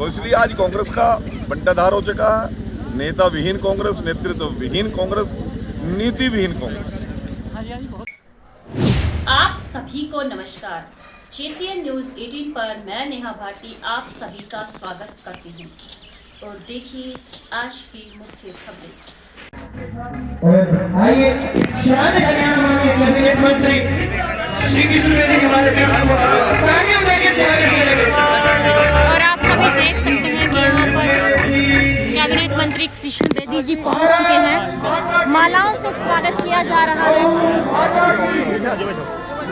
तो इसलिए आज कांग्रेस का बंटाधार हो चुका है। नेता विहीन कांग्रेस, नेतृत्व विहीन कांग्रेस, नीति विहीन कांग्रेस। आप सभी को नमस्कार। JCN न्यूज़ 18 पर मैं नेहा भारती आप सभी का स्वागत करती हूँ और देखिए आज की मुख्य खबरें। और आइए शान कल्याण माननीय कैबिनेट मंत्री श्री कृष्ण बेदी हमारे तालियों देके स्वागत करेंगे। और आप सभी देख सकते हैं कि यहाँ पर कैबिनेट मंत्री कृष्ण बेदी जी पहुँच चुके हैं। मालाओं से स्वागत किया जा रहा है।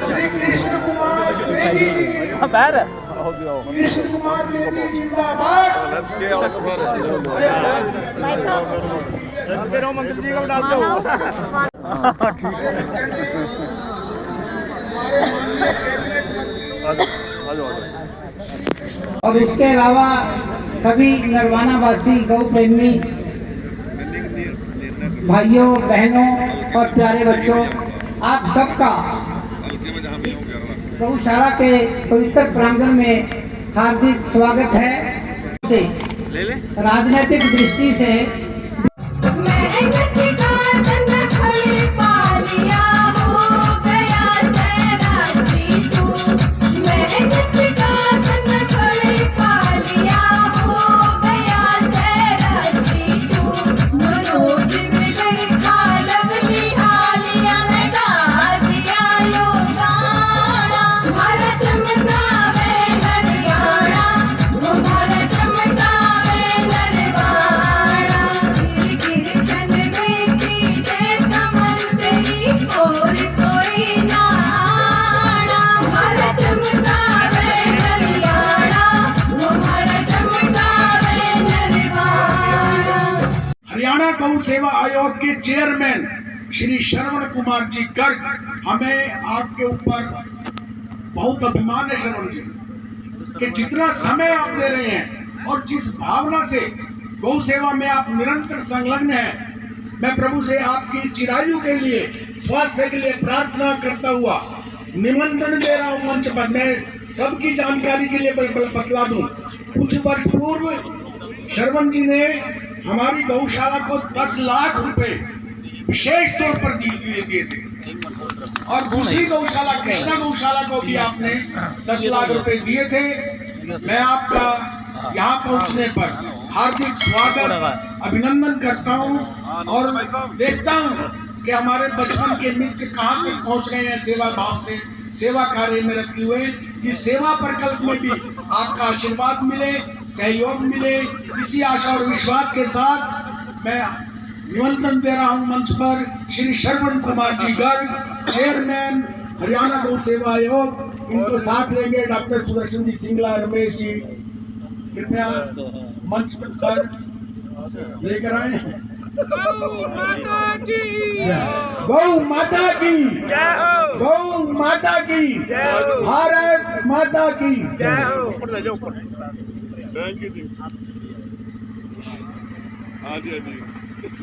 श्री कृष्ण कुमार बेदी जी कृष्ण कुमार बेदी जिंदाबाद। और उसके अलावा सभी नरवाना वासी गौ प्रेमी भाइयों बहनों और प्यारे बच्चों, आप सबका गौशाला के पवित्र प्रांगण में हार्दिक स्वागत है। राजनीतिक दृष्टि से हरियाणा गौ सेवा आयोग के चेयरमैन श्री श्रवण कुमार जी गर्ग, हमें आपके ऊपर बहुत अभिमान है श्रवण जी कि जितना समय आप दे रहे हैं और जिस भावना से गौ सेवा में आप निरंतर संलग्न हैं। मैं प्रभु से आपकी चिरायु के लिए, स्वास्थ्य के लिए प्रार्थना करता हुआ निमंत्रण दे रहा हूं मंच पर। मैं सबकी जानकारी के लिए बतला दूं, कुछ वर्ष पूर्व श्रवण जी ने हमारी गौशाला को 10 लाख रुपए विशेष तौर पर दिए थे और दूसरी गौशाला कृष्णा गौशाला को भी आपने 10 लाख रुपए दिए थे। मैं आपका यहाँ पहुँचने पर हार्दिक स्वागत अभिनंदन करता हूँ और देखता हूँ कि हमारे बचपन के मित्र कहाँ तक पहुँच रहे हैं सेवा भाव से, सेवा कार्य में रखते हुए। इस सेवा प्रकल्प में भी आपका आशीर्वाद मिले, सहयोग मिले, इसी आशा और विश्वास के साथ मैं निमंत्रण दे रहा हूं मंच पर श्री श्रवण कुमार जी गर्ग, चेयरमैन हरियाणा गौ सेवा आयोग। इनको साथ लेंगे डॉक्टर सुदर्शन जी सिंगला, रमेश जी, कृपया मंच पर लेकर आए। गौ माता की, गौ माता की, भारत माता की। थैंक यू जी। हाँ जी, हाँ जी, जी।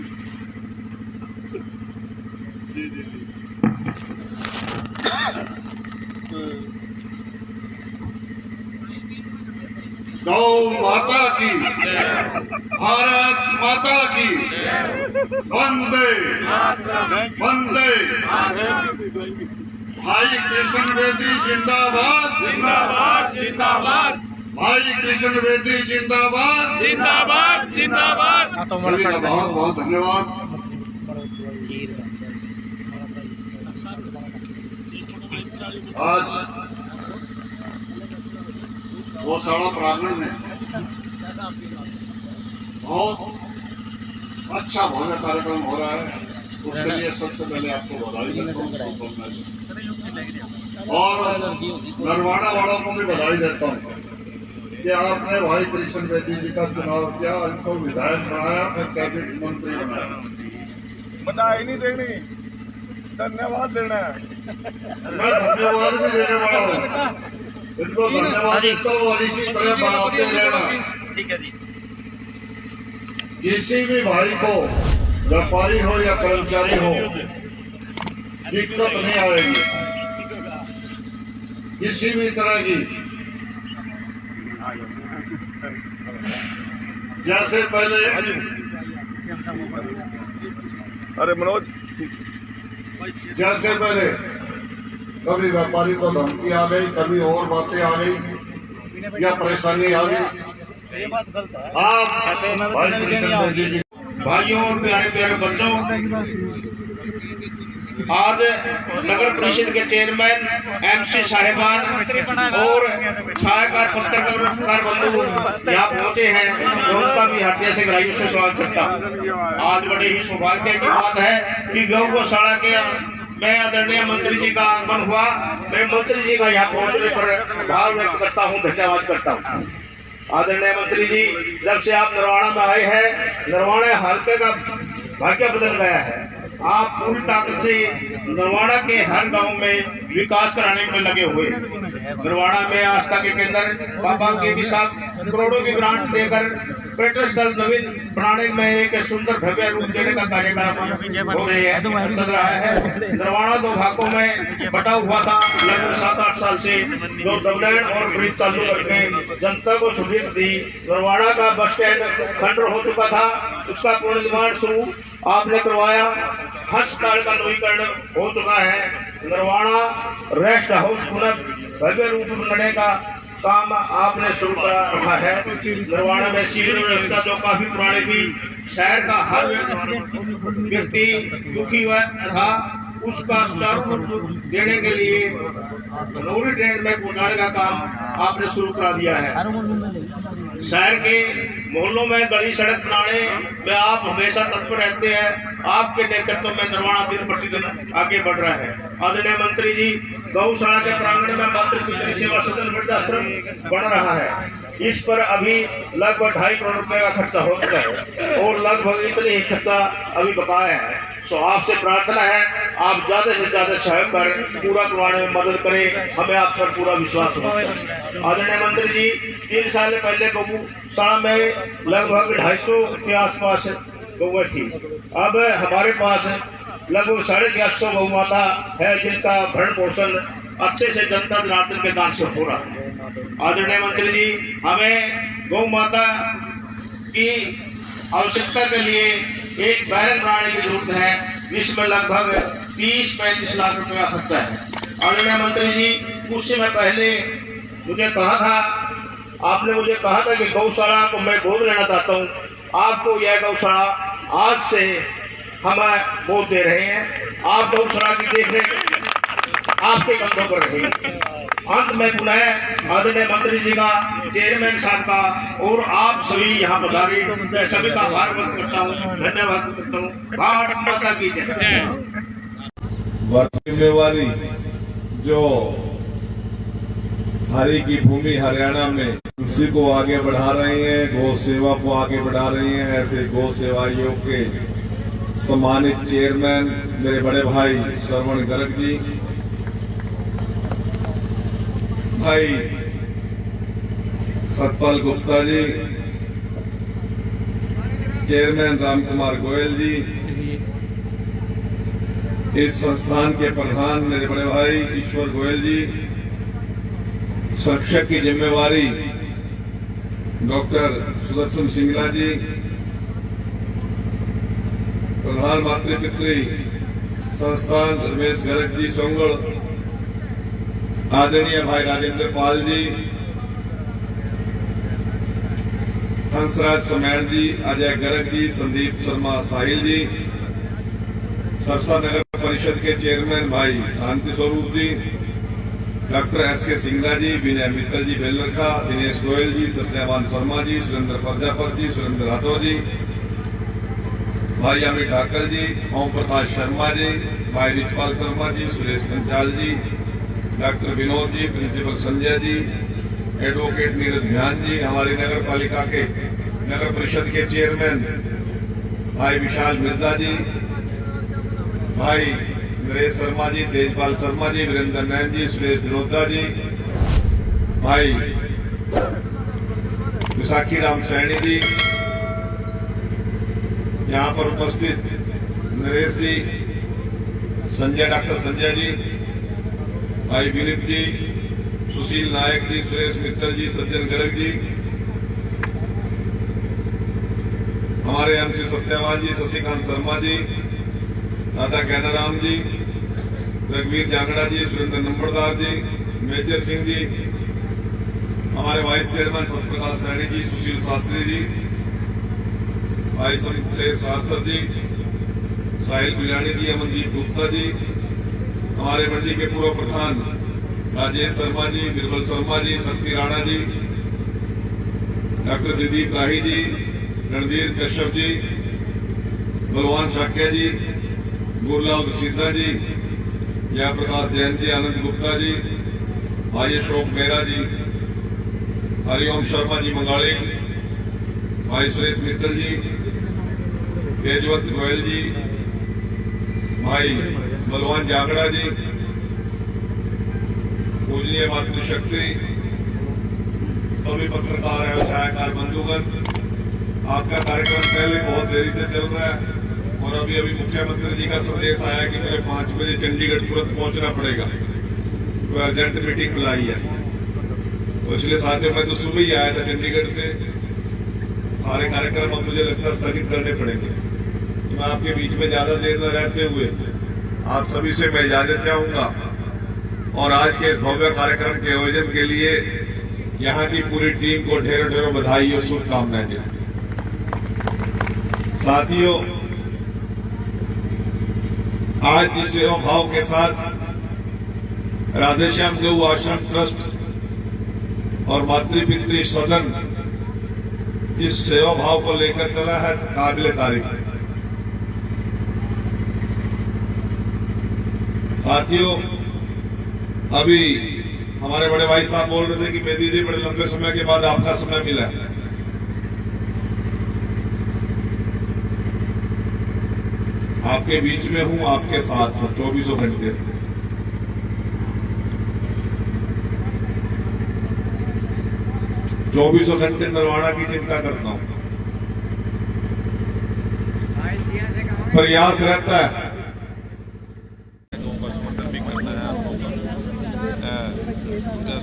गौ माता की, भारत माता की, वंदे वंदे। भाई कृष्ण बेदी जिंदाबाद, जिंदाबाद, जिंदाबाद, भाई कृष्ण बेदी जिंदाबाद, जिंदाबाद, जिंदाबाद। सभी का बहुत बहुत धन्यवाद। आज गौशाला प्रांगण में बहुत अच्छा भव्य कार्यक्रम हो रहा है। उसके लिए सबसे पहले आपको बधाई देता हूँ और नरवाना वालों को भी बधाई देता हूँ कि आपने भाई कृष्ण बेदी जी का चुनाव किया, इनको विधायक बनाया, फिर कैबिनेट मंत्री बनाया। बधाई नहीं देनी, धन्यवाद देना है। मैं धन्यवाद भी देने वाला हूँ, इनको धन्यवाद देता हूँ और इसी तरह बढ़ाते रहना। ठीक है जी। किसी भी भाई को, व्यापारी हो या कर्मचारी हो, दिक्कत नहीं आएगी किसी भी तरह की। जैसे पहले अरे मनोज, जैसे पहले कभी व्यापारी को धमकी आ गई, कभी और बातें आ गई या परेशानी आ गई, आप भाई कृष्ण बेदी जी, भाइयों और प्यारे प्यारे बच्चों, आज नगर परिषद के चेयरमैन MC साहिबान और सहायकार पत्रकार बंधु यहाँ पहुंचे हैं, तो उनका भी हार्दिक से गहराइयों से स्वागत करता हूँ। आज बड़े ही सौभाग्य की बात है कि गौ गौशाला के मैं आदरणीय मंत्री जी का आगमन हुआ। मैं मंत्री जी का यहाँ पहुंचने पर भाव व्यक्त करता हूँ, धन्यवाद करता हूँ। आदरणीय मंत्री जी, जब से आप नरवाड़ा में आए हैं, नरवाड़ा हल्के का भाग्य बदल गया है। आप पूरी ताकत से नरवाड़ा के हर गांव में विकास कराने में लगे हुए। नरवाड़ा में आस्था के केंद्र बाबा के भी साथ करोड़ों की ग्रांट देकर पर्यटन स्थल नवीन बनाने में एक सुंदर भव्य रूप देने का कार्यक्रम हो रही है, चल रहा है। नरवाड़ा दो भागों में बटा हुआ था लगभग 7-8 साल से, जो डबलैंड और ब्रिज चालू करके जनता को सुविधा दी। नरवाड़ा का बस स्टैंड खंडर हो चुका था, उसका पुनर्निर्माण शुरू आपने करवाया। अस्पताल का नवीकरण हो चुका है। नरवाड़ा रेस्ट हाउस पुनः भव्य रूप में बनने का काम आपने शुरू करा रखा है। नरवाड़ा में सीवरेज व्यवस्था जो काफी पुरानी थी, शहर का हर व्यक्ति दुखी हुआ था, उसका स्तर देने के लिए नूरी ट्रेन में पहुंचाने का काम आपने शुरू करा दिया है। शहर के मोहल्लों में गली सड़क बनाने में आप हमेशा तत्पर रहते हैं। आपके नेतृत्व में नरवाड़ा दिन प्रतिदिन आगे बढ़ रहा है। आदरणीय मंत्री जी, गौशाला के प्रांगण में मातृ पितृ सेवा सदन वृद्धाश्रम बन रहा है। इस पर अभी लगभग 2.5 करोड़ रुपए का खर्चा हो चुका है और लगभग इतने ही खर्चा अभी बकाया है। तो आपसे प्रार्थना है, आप ज्यादा से ज्यादा सहयोग कर पूरा करवाने में मदद करें, हमें आप पर पूरा विश्वास हो। आदरणीय मंत्री जी, 3 साल पहले गौशाला में लगभग 250 के आसपास गौएं थी। अब हमारे पास लगभग 850 गौ माता है, जिनका भरण पोषण अच्छे से जनता जनार्दन के दान से हो रहा है। आदरणीय मंत्री जी, हमें गौ माता की आवश्यकता के लिए एक बैरन बनाने की जरूरत है, जिसमें लगभग 30-35 लाख रुपए का खर्चा है। आदरणीय मंत्री जी, कुछ समय पहले मुझे कहा था, आपने मुझे कहा था कि गौशाला को मैं गोद लेना चाहता हूँ। आपको यह गौशाला आज से हम गोद दे रहे हैं। आप गौशाला की देखरेख आपके कंधों पर रहेगी। अंत में पुनः आदरणीय मंत्री जी का, चेयरमैन साहब का और आप सभी यहाँ पधारे, मैं सभी का आभार व्यक्त करता हूँ, धन्यवाद करता हूँ। भारत माता की जय। जिम्मेवारी जो हरि की भूमि हरियाणा में कृषि को आगे बढ़ा रही है, गौ सेवा को आगे बढ़ा रही है, ऐसे गौ सेवा आयोग के सम्मानित चेयरमैन मेरे बड़े भाई श्रवण गर्ग जी, भाई सतपाल गुप्ता जी, चेयरमैन राम कुमार गोयल जी, इस संस्थान के प्रधान मेरे बड़े भाई ईश्वर गोयल जी, संरक्षक की जिम्मेवारी डॉक्टर सुदर्शन सिंगला जी, प्रधान मातृपितृ संस्थान रमेश गर्ग जी सोंगड़, आदरणीय भाई राजेंद्र पाल जी, हंसराज समेर जी, अजय गर्ग जी, संदीप शर्मा साहिल जी, सरसा नगर परिषद के चेयरमैन भाई शांति स्वरूप जी, डॉक्टर SK सिंगला जी, विनय मित्तल जी बेलरखा, दिनेश गोयल जी, सत्यवान शर्मा जी, सुरेंद्र प्रजापत जी, सुरेंद्र राठौर जी, भाई अमित ठाकर जी, ओम प्रकाश शर्मा जी, भाई रिचपाल शर्मा जी, सुरेश पंचाल जी, doctor Vinod ji, principal Sanjay ji, advocate Neeraj ध्यान जी, हमारी नगर पालिका के नगर परिषद के चेयरमैन भाई विशाल मिर्जा जी, भाई नरेश शर्मा जी, तेजपाल शर्मा जी, वीरेंद्र नैन जी, सुरेश दिनोदा जी, भाई विशाखी राम सैनी जी, यहाँ पर उपस्थित नरेश जी, संजय डॉक्टर संजय जी, भाई विनीत जी, सुशील नायक जी, सुरेश मित्तल जी, सज्जन गर्ग जी, हमारे एमसी सत्यवान जी, शशिकांत शर्मा जी, दादा ज्ञानाराम जी, रघुवीर जांगड़ा जी, सुरेंद्र नंबरदार जी, मेजर सिंह जी, हमारे वाइस चेयरमैन सत्यप्रकाश सैनी जी, सुशील शास्त्री जी, भाई शमशेर सारसर जी, साहिल बिलानी जी, अमनदीप गुप्ता जी, हमारे मंडी के पूर्व प्रधान राजेश शर्मा जी, बिरबल शर्मा जी, शक्ति राणा जी, डॉक्टर जयदीप राही जी, रणधीर कश्यप जी, बलवान शाक्य जी, गुरलाल सीधा जी, जयप्रकाश जैन जी, आनंद गुप्ता जी, भाई अशोक मेहरा जी, हरिओम शर्मा जी मंगाली, भाई सुरेश मित्तल जी, तेजवंत गोयल जी, भाई बलवान जांगड़ा जी, पूजनीय मातृशक्ति, सभी पत्रकार एवं छायाकार बंधुगण, आपका कार्यक्रम पहले बहुत देरी से चल रहा है और अभी मुख्यमंत्री जी का संदेश आया कि मुझे 5 बजे चंडीगढ़ तुरंत पहुंचना पड़ेगा, तो अर्जेंट मीटिंग बुलाई है। तो इसलिए साथियों मैं तो सुबह ही आया था चंडीगढ़ से। सारे कार्यक्रम अब मुझे लगता है स्थगित करने पड़ेंगे। तो मैं आपके बीच में ज्यादा देर न रहते हुए आप सभी से मैं इजाजत चाहूंगा और आज के इस भव्य कार्यक्रम के आयोजन के लिए यहाँ की पूरी टीम को ढेरों ढेरों बधाई और शुभकामनाएं दें। साथियों, आज जिस सेवा भाव के साथ राधेश्याम देव आश्रम ट्रस्ट और मातृपितृ सदन इस सेवा भाव को लेकर चला है, काबिले तारीफ है। साथियों, अभी हमारे बड़े भाई साहब बोल रहे थे कि बेदी जी बड़े लंबे समय के बाद आपका समय मिला है। आपके बीच में हूं, आपके साथ हूं 24 घंटे। चौबीसों घंटे नरवाड़ा की चिंता करता हूं, प्रयास रहता है समर्थन भी करना है,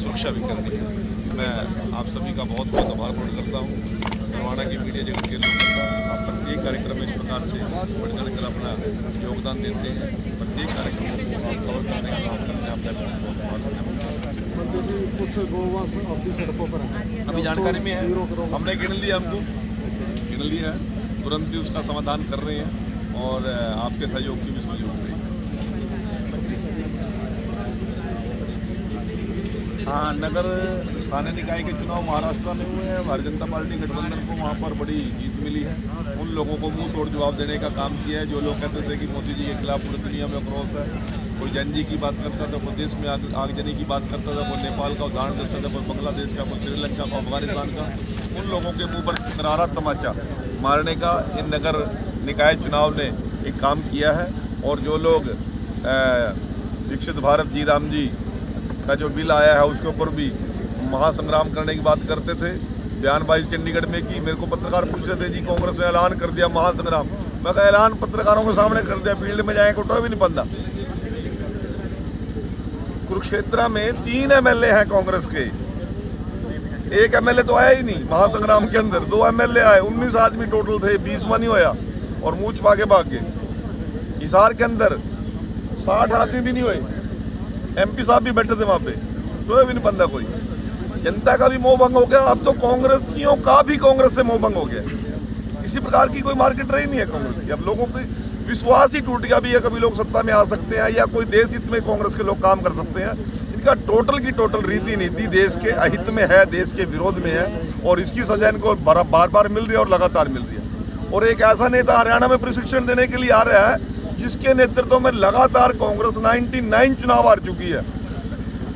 सुरक्षा भी करनी है। मैं आप सभी का बहुत बहुत आभार प्रकट करता हूँ। नरवाड़ा की मीडिया जगत के लोग आप प्रत्येक कार्यक्रम में इस प्रकार से बढ़ चढ़ कर अपना योगदान देते हैं। प्रत्येक कार्यक्रम को आप कवर करने का काम करते हैं। आप अभी जानकारी में है, हमने गिन लिया, हमको गिन लिया है, तुरंत ही उसका समाधान कर रहे हैं और आपके सहयोग की भी सहयोग रही है। हाँ, नगर स्थानीय निकाय के चुनाव महाराष्ट्र में हुए हैं। भारतीय जनता पार्टी गठबंधन को वहाँ पर बड़ी जीत मिली है। उन लोगों को मुंह तोड़ जवाब देने का काम किया है जो लोग कहते थे कि मोदी जी के खिलाफ पूरी दुनिया में आक्रोश है। कोई जन जी की बात करता था, कोई देश में आगजनी की बात करता था, कोई नेपाल का उदाहरण देता था, कोई बांग्लादेश का, कोई श्रीलंका का, अफगानिस्तान का। उन लोगों के मुँह पर करारा तमाचा मारने का इन नगर निकाय चुनाव ने एक काम किया है। और जो लोग विकसित भारत जी राम जी का जो बिल आया है उसके ऊपर भी महासंग्राम करने की बात करते थे, बयानबाजी चंडीगढ़ में की। मेरे को पत्रकार पूछ रहे थे जी कांग्रेस ने ऐलान कर दिया महासंग्राम। मैं कहा ऐलान पत्रकारों के सामने कर दिया, फील्ड में जाए कोटो भी नहीं बंदा। कुरुक्षेत्र में 3 MLA हैं कांग्रेस के, 1 MLA तो आया ही नहीं महासंग्राम के अंदर। 2 MLA आए, 19 आदमी टोटल थे, 20वां नहीं होया और मूछ पाके भाग गए। हिसार के अंदर 60 आदमी भी नहीं हुए, MP साहब भी बैठे थे वहाँ पे, तो भी नहीं बंदा कोई। जनता का भी मोह भंग हो गया। अब तो कांग्रेसियों का भी कांग्रेस से मोह भंग हो गया। किसी प्रकार की कोई मार्केट रही नहीं है कांग्रेस की। अब लोगों की विश्वास ही टूट गया भी है कभी लोग सत्ता में आ सकते हैं या कोई देश हित में कांग्रेस के लोग काम कर सकते हैं। इनका टोटल की टोटल रीति नीति देश के अहित में है, देश के विरोध में है और इसकी सजा इनको बार बार मिल रही है और लगातार मिल रही है। और एक ऐसा नेता हरियाणा में प्रशिक्षण देने के लिए आ रहा है जिसके नेतृत्व में लगातार कांग्रेस 99 चुनाव हार चुकी है।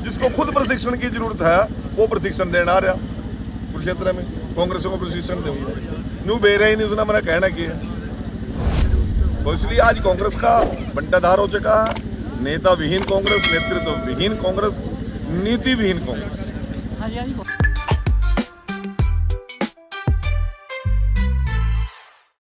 जिसको खुद प्रशिक्षण की जरूरत है वो प्रशिक्षण देना आ रहा कुरुक्षेत्र में कांग्रेस को प्रशिक्षण देंगे नू बेरे ही नहीं सुना मेरा कहना कि तो इसलिए आज कांग्रेस का बंटाधार हो चुका है। नेता विहीन कांग्रेस, नेतृत्व विहीन कांग्रेस, नीति विहीन कांग्रेस।